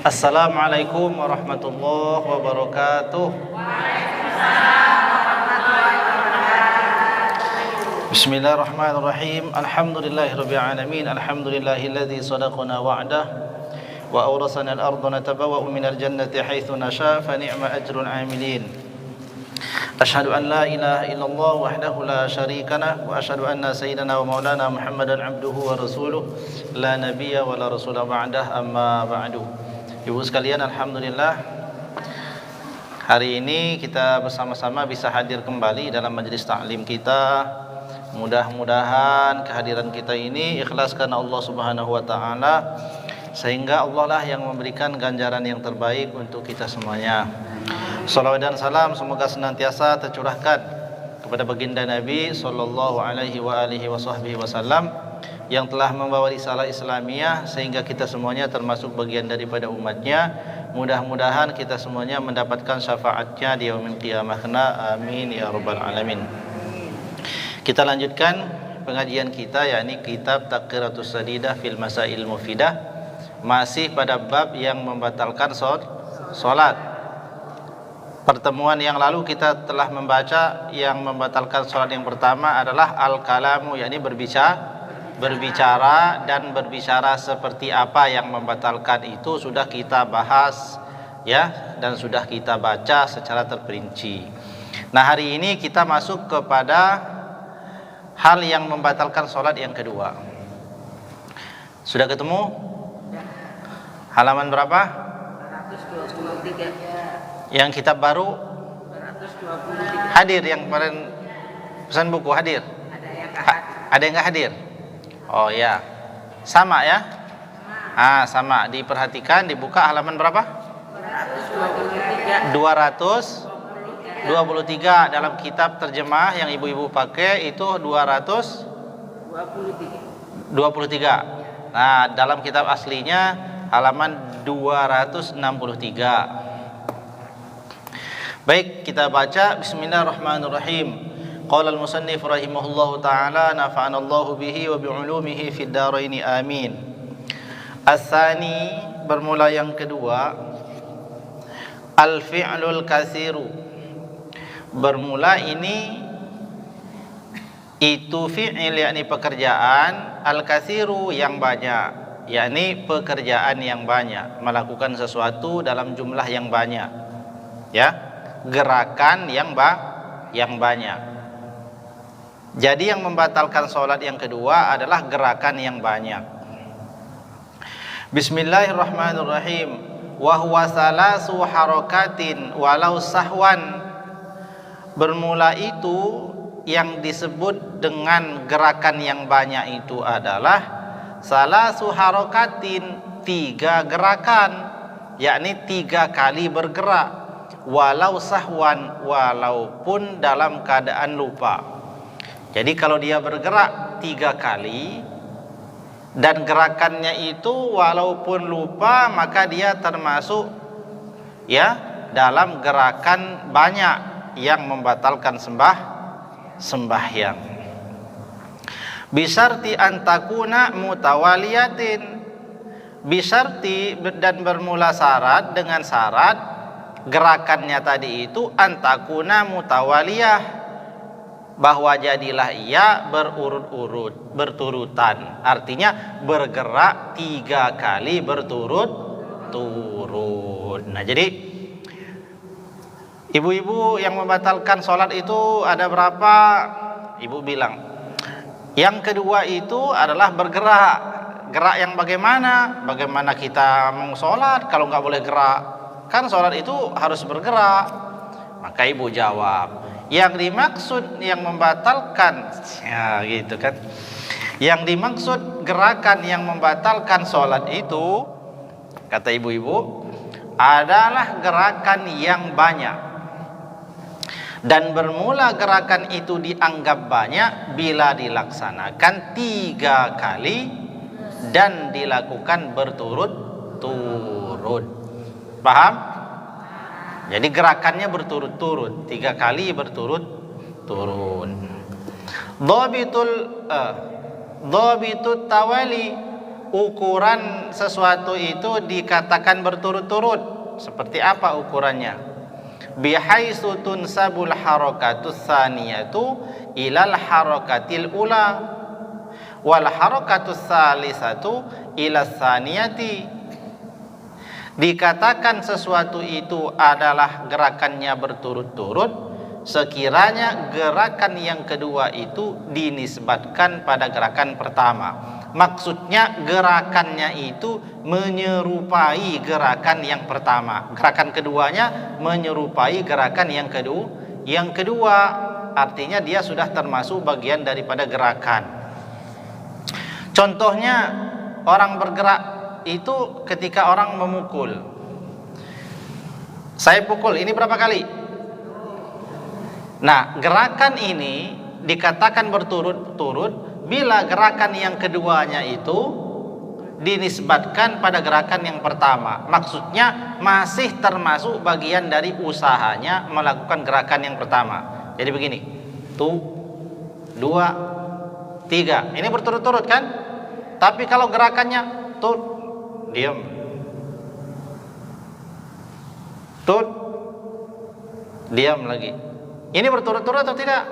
Assalamualaikum warahmatullahi wabarakatuh. Bismillahirrahmanirrahim. Alhamdulillahirabbil alamin. Alhamdulillahilladzi sadaqana wa'dah wa awrasana al-ardha natabawwa'u minal jannati haitsu nasha fa ni'ma ajrul 'amilin. Asyhadu an la ilaha illallah wahdahu la syarika lah wa asyhadu anna sayyidana wa maulana Muhammadan 'abduhu wa rasuluh la nabiyya wa la rasula ba'dah, amma ba'du. Ibu sekalian, alhamdulillah hari ini kita bersama-sama bisa hadir kembali dalam majelis taklim kita. Mudah-mudahan kehadiran kita ini ikhlas karena Allah Subhanahu wa taala, sehingga Allah lah yang memberikan ganjaran yang terbaik untuk kita semuanya. Salawat dan salam semoga senantiasa tercurahkan kepada baginda Nabi sallallahu alaihi wasallam yang telah membawa risalah Islamiyah sehingga kita semuanya termasuk bagian daripada umatnya. Mudah-mudahan kita semuanya mendapatkan syafaatnya di yaumil qiyamah. Amin ya rabbal alamin. Kita lanjutkan pengajian kita, yakni kitab Taqriratus Sadidah fil Masail Mufidah, masih pada bab yang membatalkan salat. Pertemuan yang lalu kita telah membaca yang membatalkan salat yang pertama adalah al-kalamu, yakni berbicara dan berbicara seperti apa yang membatalkan itu sudah kita bahas ya, dan sudah kita baca secara terperinci. Nah, hari ini kita masuk kepada hal yang membatalkan sholat yang kedua. Sudah ketemu? Halaman berapa? 123. Yang kitab baru? 123. Hadir yang kemarin pesan buku hadir? Ada yang nggak hadir? Oh ya, sama ya? Sama. Diperhatikan, dibuka halaman berapa? 223 dalam kitab terjemah yang ibu-ibu pakai itu 223. Nah, dalam kitab aslinya halaman 263. Baik, kita baca. Bismillahirrahmanirrahim. Qala al-musannif rahimahullahu ta'ala nafa'anallahu bihi wa bi'ulumihi fid dharaini amin. As-tsani, bermula yang kedua, al-fi'lul katsiru. Bermula ini itu fi'il, yakni pekerjaan, al-katsiru yang banyak, yakni pekerjaan yang banyak, melakukan sesuatu dalam jumlah yang banyak. Ya, gerakan yang banyak. Jadi yang membatalkan sholat yang kedua adalah gerakan yang banyak. Bismillahirrahmanirrahim. Wa huwa salasu harakatin walau sahwan. Bermula itu yang disebut dengan gerakan yang banyak itu adalah salasu harakatin, 3 gerakan, yakni 3 kali bergerak, walau sahwan, walaupun dalam keadaan lupa. Jadi kalau dia bergerak 3 kali dan gerakannya itu walaupun lupa, maka dia termasuk ya dalam gerakan banyak yang membatalkan sembahyang. Bisarti antakuna mutawaliyatin. Bisarti, dan bermula syarat, dengan syarat gerakannya tadi itu antakuna mutawaliyah, bahwa jadilah ia berurut-urut, berturutan. Artinya bergerak 3 kali berturut-turut. Nah, jadi ibu-ibu yang membatalkan sholat itu ada berapa? Ibu bilang yang kedua itu adalah bergerak. Gerak yang bagaimana? Bagaimana kita mau sholat kalau nggak boleh gerak? Kan sholat itu harus bergerak. Maka ibu jawab, yang dimaksud yang membatalkan, ya gitu kan, yang dimaksud gerakan yang membatalkan sholat itu, kata ibu-ibu, adalah gerakan yang banyak. Dan bermula gerakan itu dianggap banyak bila dilaksanakan 3 kali dan dilakukan berturut-turut. Paham? Jadi gerakannya berturut-turut, 3 kali berturut-turut. Dhabitut tawali, ukuran sesuatu itu dikatakan berturut-turut. Seperti apa ukurannya? Bihaitsu tunsabul harakatus tsaniyatu ilal harakatil ula wal harakatus tsalisatu ila tsaniyati. Dikatakan sesuatu itu adalah gerakannya berturut-turut sekiranya gerakan yang kedua itu dinisbatkan pada gerakan pertama. Maksudnya gerakannya itu menyerupai gerakan yang pertama, gerakan keduanya menyerupai gerakan yang kedua. Yang kedua artinya dia sudah termasuk bagian daripada gerakan. Contohnya orang bergerak itu ketika orang memukul. Saya pukul, ini berapa kali? Nah, gerakan ini dikatakan berturut-turut bila gerakan yang keduanya itu dinisbatkan pada gerakan yang pertama. Maksudnya masih termasuk bagian dari usahanya melakukan gerakan yang pertama. Jadi begini, 1, 2, 3. Ini berturut-turut kan? Tapi kalau gerakannya tut, diam, tut, diam lagi. Ini berturut-turut atau tidak?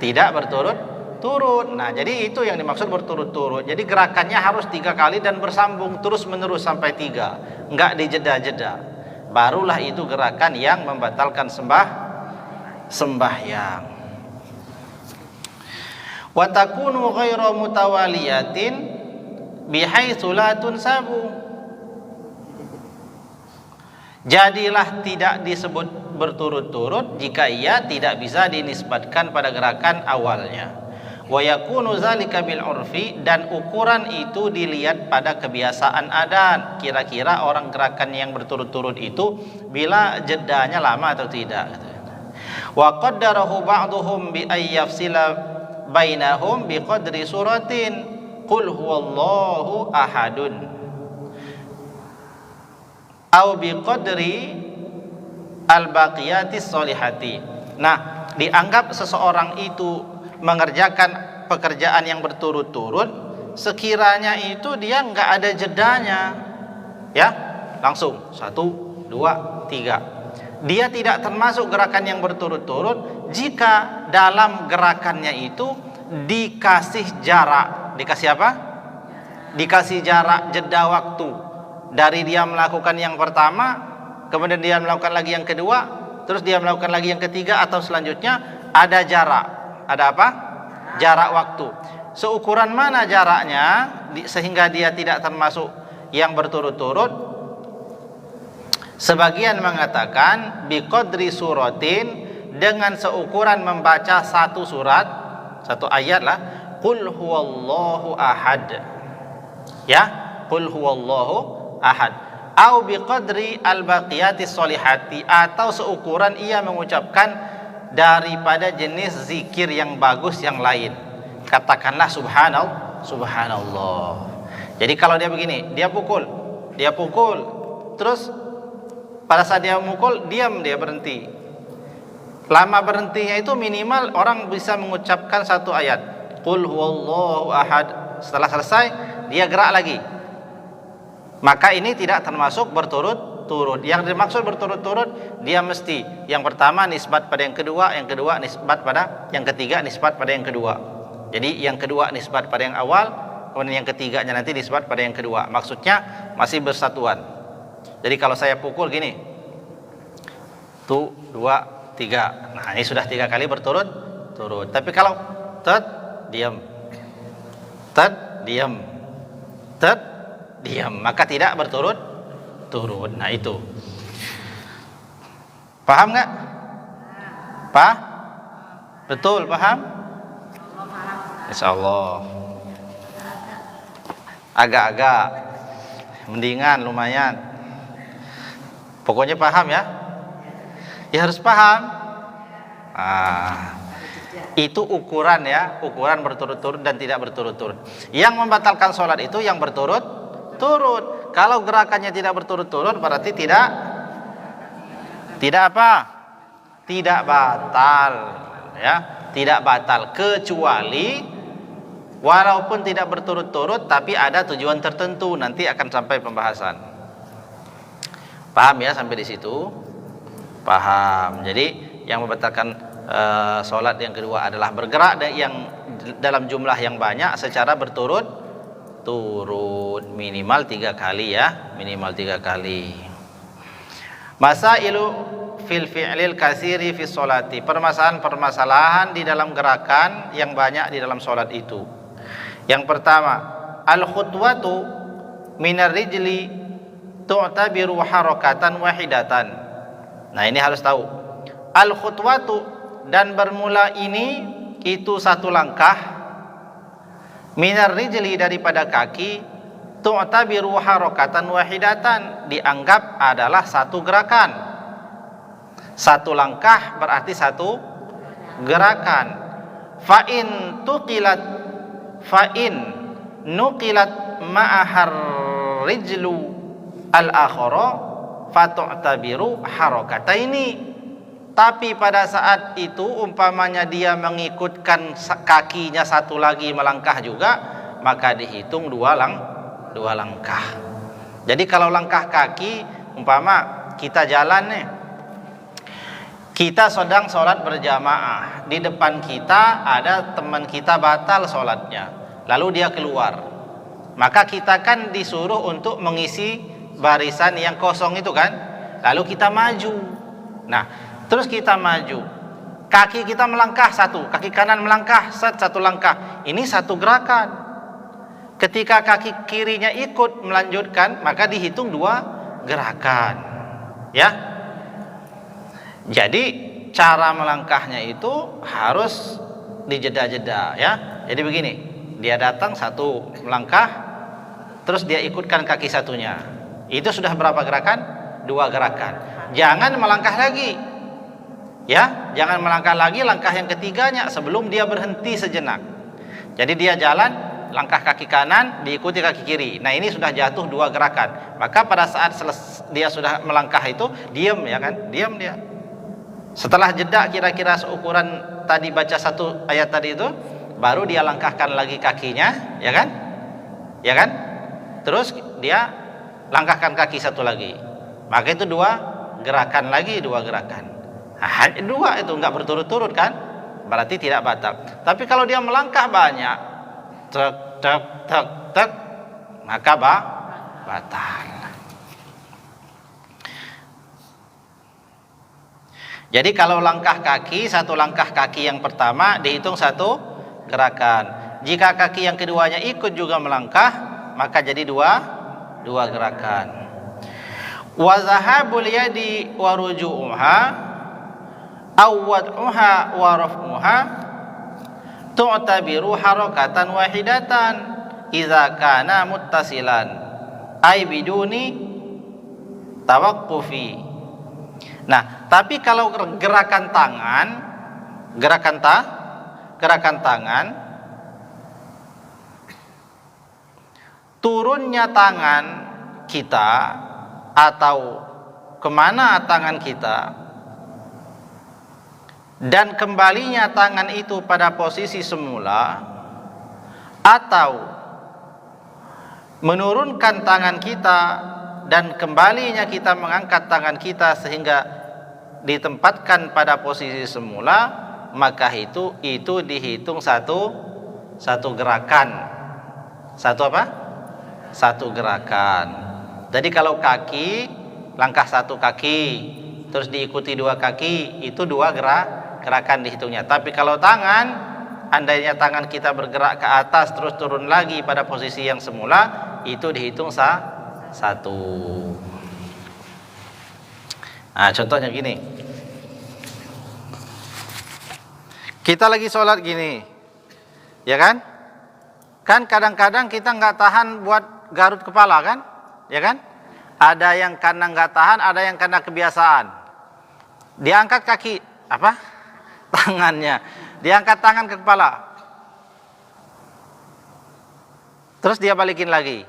Tidak berturut-turut. Nah, jadi itu yang dimaksud berturut-turut. Jadi gerakannya harus 3 kali dan bersambung terus menerus sampai 3, enggak dijeda-jeda. Barulah itu gerakan yang membatalkan sembahyang. Wa takunu ghairu mutawaliyatin bihaitsu la tunsabu. Jadilah tidak disebut berturut-turut jika ia tidak bisa dinisbatkan pada gerakan awalnya. Wa yakunu zalika bil urfi, dan ukuran itu dilihat pada kebiasaan adat. Kira-kira orang gerakan yang berturut-turut itu bila jedanya lama atau tidak. Wa qaddarahu ba'dhum bi ayyafsila bainahum bi qadri suratin qul huwallahu ahadun au bi qadri al-baqiyatis sholihati. Nah, dianggap seseorang itu mengerjakan pekerjaan yang berturut-turut sekiranya itu dia enggak ada jedanya, ya, langsung 1, 2, 3. Dia tidak termasuk gerakan yang berturut-turut jika dalam gerakannya itu dikasih jarak. Dikasih apa? Dikasih jarak, jeda waktu. Dari dia melakukan yang pertama, kemudian dia melakukan lagi yang kedua, terus dia melakukan lagi yang ketiga, atau selanjutnya ada jarak. Ada apa? Jarak waktu. Seukuran mana jaraknya sehingga dia tidak termasuk yang berturut-turut? Sebagian mengatakan biqadri suratin, dengan seukuran membaca satu surat, satu ayat lah, qul huwallahu ahad. Ya, qul huwallahu ahad. Au biqadri al-baqiyatis sholihati, atau seukuran ia mengucapkan daripada jenis zikir yang bagus yang lain. Katakanlah subhanallah. Jadi kalau dia begini, dia pukul, terus pada saat dia memukul, diam, dia berhenti. Lama berhentinya itu minimal orang bisa mengucapkan satu ayat, qul huwallahu ahad. Setelah selesai, dia gerak lagi. Maka ini tidak termasuk berturut-turut. Yang dimaksud berturut-turut, dia mesti yang pertama nisbat pada yang kedua nisbat pada yang ketiga, nisbat pada yang kedua. Jadi yang kedua nisbat pada yang awal, kemudian yang ketiganya nanti nisbat pada yang kedua. Maksudnya masih bersatuan. Jadi kalau saya pukul gini, 1, 2, 3. Nah, ini sudah 3 kali berturut-turut. Tapi kalau tet, diam, tet, diam, tet, diam, maka tidak berturut-turut. Nah, itu. Paham nggak? Betul, paham? Insyaallah. Agak-agak, mendingan, lumayan. Pokoknya paham ya? Ya harus paham. Itu ukuran ya, ukuran berturut-turut dan tidak berturut-turut. Yang membatalkan sholat itu yang berturut-turut. Kalau gerakannya tidak berturut-turut berarti tidak apa? Tidak batal, ya, tidak batal, kecuali walaupun tidak berturut-turut tapi ada tujuan tertentu, nanti akan sampai pembahasan. Paham ya sampai di situ? Paham. Jadi yang membatalkan sholat yang kedua adalah bergerak yang dalam jumlah yang banyak secara berturut-turut, minimal 3 kali ya, minimal 3 kali. Masailu fil fi'lil katsiri fi sholati, permasalahan-permasalahan di dalam gerakan yang banyak di dalam sholat itu. Yang pertama, al khutwatu minar rijli tu'tabiru harakatan wahidatan. Nah, ini harus tahu. Al khutwatu, dan bermula ini itu satu langkah, minar rijli, daripada kaki, tu'tabiru harakatan wahidatan, dianggap adalah satu gerakan. Satu langkah berarti satu gerakan. Fa'in nuqilat ma'ahar rijlu al-akhara fatu'tabiru harakataini. Tapi pada saat itu umpamanya dia mengikutkan kakinya satu lagi melangkah juga, maka dihitung dua langkah. Jadi kalau langkah kaki, umpama kita jalan nih, kita sedang sholat berjamaah, di depan kita ada teman kita batal sholatnya, lalu dia keluar, maka kita kan disuruh untuk mengisi barisan yang kosong itu kan, lalu kita maju. Nah, terus kita maju, kaki kita melangkah satu, kaki kanan melangkah satu langkah, ini satu gerakan. Ketika kaki kirinya ikut melanjutkan, maka dihitung 2 gerakan ya. Jadi cara melangkahnya itu harus dijeda-jeda ya. Jadi begini, dia datang satu melangkah, terus dia ikutkan kaki satunya, itu sudah berapa gerakan? 2 gerakan. Jangan melangkah lagi ya, jangan melangkah lagi langkah yang ketiganya sebelum dia berhenti sejenak. Jadi dia jalan, langkah kaki kanan diikuti kaki kiri. Nah, ini sudah jatuh 2 gerakan. Maka pada saat dia sudah melangkah itu diam ya kan, diam dia. Setelah jeda kira-kira seukuran tadi baca 1 ayat tadi itu, baru dia langkahkan lagi kakinya, ya kan? Ya kan? Terus dia langkahkan kaki satu lagi. Maka itu 2 gerakan lagi, 2 gerakan. Nah, 2 itu enggak berturut-turut kan? Berarti tidak batal. Tapi kalau dia melangkah banyak, tek, maka batal. Jadi kalau langkah kaki, satu langkah kaki yang pertama dihitung 1 gerakan. Jika kaki yang keduanya ikut juga melangkah, maka jadi 2 gerakan. Wa zahabul yadi wa ruju'uha aw wad'uha wa raf'uha tu'tabiru harakatan wahidatan idza kana muttasilan ay biduni tawaqqufi. Nah, tapi kalau gerakan tangan, turunnya tangan kita atau kemana tangan kita dan kembalinya tangan itu pada posisi semula, atau menurunkan tangan kita dan kembalinya kita mengangkat tangan kita sehingga ditempatkan pada posisi semula, maka itu dihitung satu gerakan. Satu gerakan. Jadi kalau kaki, langkah 1 kaki, terus diikuti 2 kaki, itu 2 gerakan dihitungnya. Tapi kalau tangan, andainya tangan kita bergerak ke atas terus turun lagi pada posisi yang semula, itu dihitung 1. Nah, contohnya gini, kita lagi sholat gini, ya kan? Kan kadang-kadang kita nggak tahan buat garut kepala kan, ya kan? Ada yang karena nggak tahan, ada yang karena kebiasaan. Diangkat kaki, tangannya, diangkat tangan ke kepala, terus dia balikin lagi.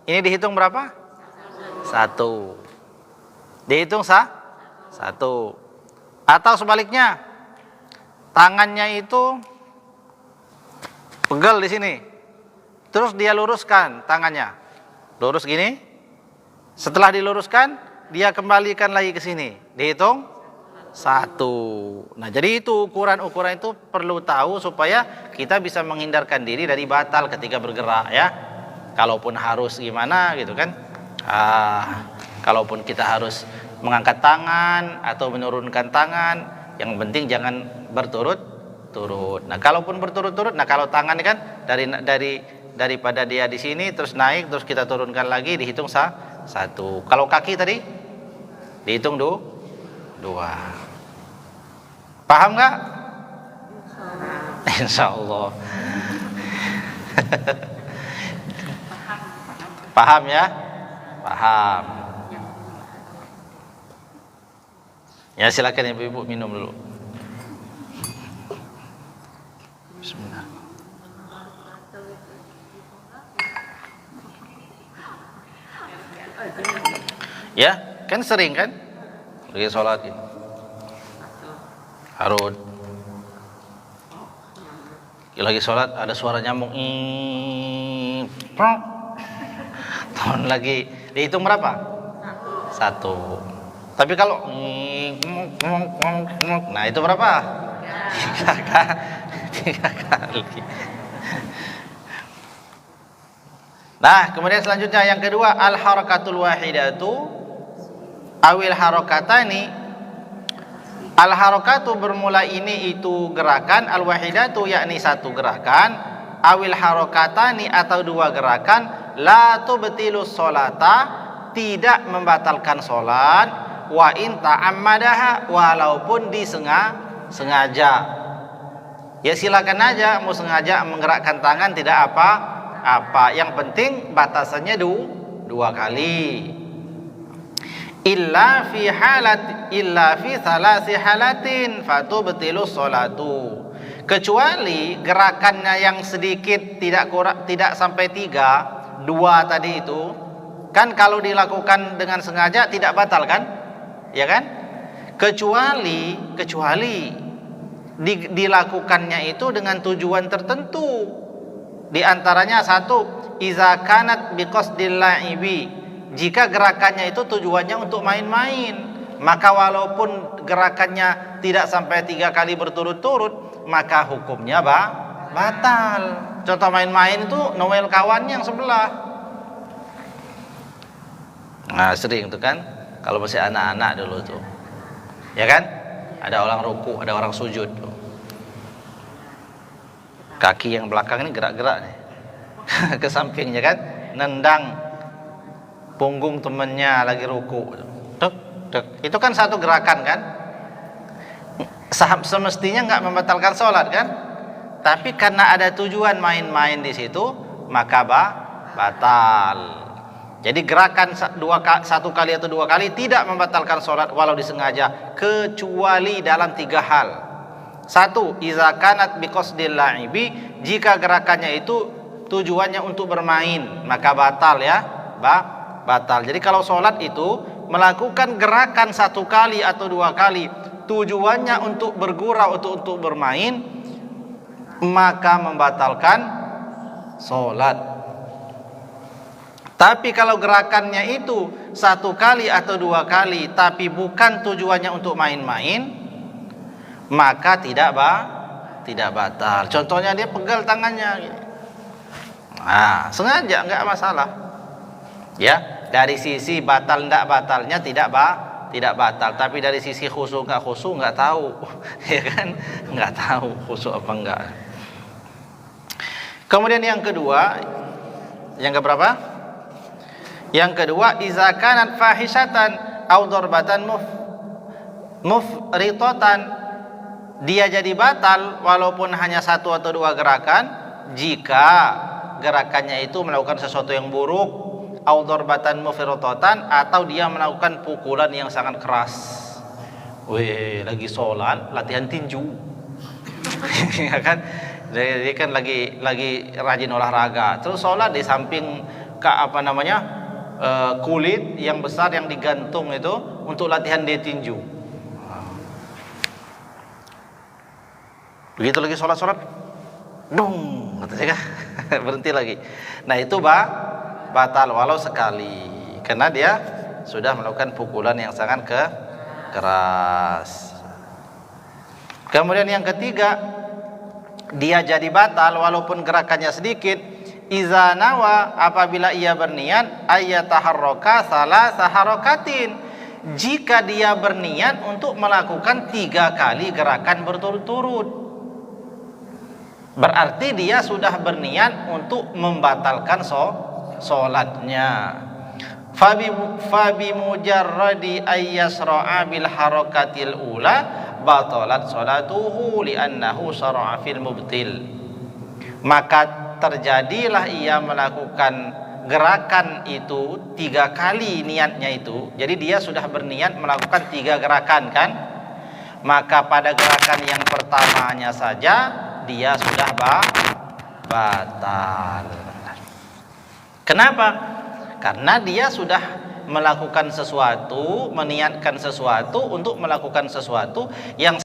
Ini dihitung berapa? 1. Dihitung 1. Atau sebaliknya, tangannya itu pegel di sini, terus dia luruskan tangannya, lurus gini. Setelah diluruskan, dia kembalikan lagi ke sini, dihitung 1. Nah, jadi itu ukuran itu perlu tahu supaya kita bisa menghindarkan diri dari batal ketika bergerak ya. Kalaupun harus gimana gitu kan. Kalaupun kita harus mengangkat tangan atau menurunkan tangan, yang penting jangan berturut-turut. Nah, kalaupun berturut-turut, nah kalau tangan kan daripada dia di sini terus naik terus kita turunkan lagi dihitung 1. Kalau kaki tadi dihitung 2. Paham nggak? Insya Allah. Paham ya? Paham. Ya silakan ibu-ibu minum dulu. Bismillah. Ya, kan sering kan? Lagi sholat ini. Harun. Lagi sholat ada suara nyamuk. Tahun lagi dihitung berapa? 1. Tapi kalau nah itu berapa? 3 kali. Nah, kemudian selanjutnya yang kedua, al harakatul wahidatu awil harakatani. Al harakatu bermula ini itu gerakan, al wahidatu yakni 1 gerakan, awil harakatani atau 2 gerakan, la tubtilus sholata tidak membatalkan sholat, wa in ta'ammadaha walaupun disengaja. Ya silakan aja mau sengaja menggerakkan tangan tidak apa, yang penting batasannya 2 kali. Illa fi salasi halatin fatubtilus sholatu. Kecuali gerakannya yang sedikit tidak sampai 3, 2 tadi itu kan kalau dilakukan dengan sengaja tidak batal kan? Ya kan? Kecuali dilakukannya itu dengan tujuan tertentu. Di antaranya 1, iza kanat biqasdil la'ibi. Jika gerakannya itu tujuannya untuk main-main, maka walaupun gerakannya tidak sampai 3 kali berturut-turut, maka hukumnya batal. Contoh main-main itu noel kawannya yang sebelah. Nah, sering itu kan kalau masih anak-anak dulu tuh. Ya kan? Ada orang ruku, ada orang sujud. Kaki yang belakang ini gerak-gerak nih. Ke sampingnya kan, nendang punggung temennya lagi ruku. Dek. Itu kan 1 gerakan kan? Semestinya nggak membatalkan sholat kan? Tapi karena ada tujuan main-main di situ, maka batal. Jadi gerakan 1 kali atau 2 kali tidak membatalkan sholat walau disengaja, kecuali dalam 3 hal. 1, iza kanat biqasdil la'ibi, jika gerakannya itu tujuannya untuk bermain, maka batal ya, batal. Jadi kalau sholat itu melakukan gerakan 1 kali atau 2 kali, tujuannya untuk bergurau, untuk bermain, maka membatalkan sholat. Tapi kalau gerakannya itu 1 kali atau 2 kali, tapi bukan tujuannya untuk main-main, maka tidak batal. Contohnya dia pegal tangannya, nah sengaja nggak masalah. Ya, dari sisi batal nggak batalnya tidak batal. Tapi dari sisi khusyuk nggak khusyuk nggak tahu, ya kan? Nggak tahu khusyuk apa enggak. Kemudian yang kedua, yang keberapa? Yang kedua, iza kanat fahishatan aw darbatan mufritatan, dia jadi batal walaupun hanya 1 atau 2 gerakan jika gerakannya itu melakukan sesuatu yang buruk, aw darbatan mufritatan, atau dia melakukan pukulan yang sangat keras. Weh, lagi sholat latihan tinju. Ya kan? Dia kan lagi rajin olahraga, terus sholat di samping kulit yang besar yang digantung itu untuk latihan dia tinju. Begitu lagi sholat, dong, katanya kan? Berhenti lagi. Nah itu batal walau sekali, karena dia sudah melakukan pukulan yang sangat keras. Kemudian yang ketiga, dia jadi batal walaupun gerakannya sedikit. Iza nawa, apabila ia berniat ayyataharraka salasa harakatin, jika dia berniat untuk melakukan 3 kali gerakan berturut-turut, berarti dia sudah berniat untuk membatalkan sholatnya. Fabi mujarradi ayyasra'a bil harakatil ula batalat sholatuhu li'annahu syara'a fil mubtil. Maka terjadilah ia melakukan gerakan itu 3 kali niatnya itu. Jadi dia sudah berniat melakukan 3 gerakan kan? Maka pada gerakan yang pertamanya saja dia sudah batal. Kenapa? Karena dia sudah melakukan sesuatu, meniatkan sesuatu untuk melakukan sesuatu yang